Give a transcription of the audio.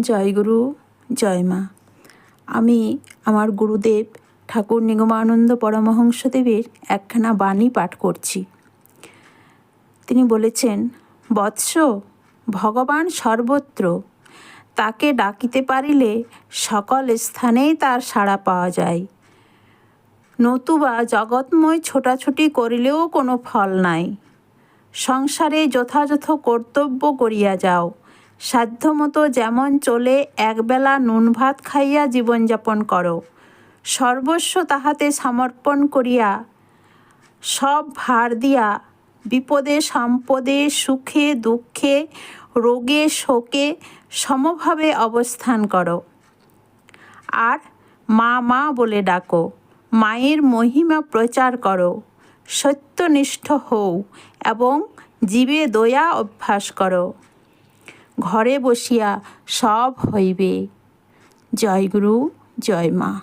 জয় গুরু, জয় মা। আমি আমার গুরুদেব ঠাকুর নিগমানন্দ পরমহংসদেবের একখানা বাণী পাঠ করছি। তিনি বলেছেন, বৎস, ভগবান সর্বত্র, তাকে ডাকিতে পারিলে সকল স্থানেই তার সাড়া পাওয়া যায়। নতুবা জগৎময় ছোটাছুটি করিলেও কোনো ফল নাই। সংসারে যথাযথ কর্তব্য করিয়া যাও, সাধ্যমতো যেমন চলে একবেলা নুন ভাত খাইয়া জীবনযাপন করো। সর্বস্ব তাহাতে সমর্পণ করিয়া, সব ভার দিয়া, বিপদে সম্পদে সুখে দুঃখে রোগে শোকে সমভাবে অবস্থান করো। আর মা মা বলে ডাকো, মায়ের মহিমা প্রচার করো। সত্যনিষ্ঠ হও এবং জীবে দয়া অভ্যাস করো। ঘরে বসিয়া সব হইবে। জয় গুরু, জয় মা।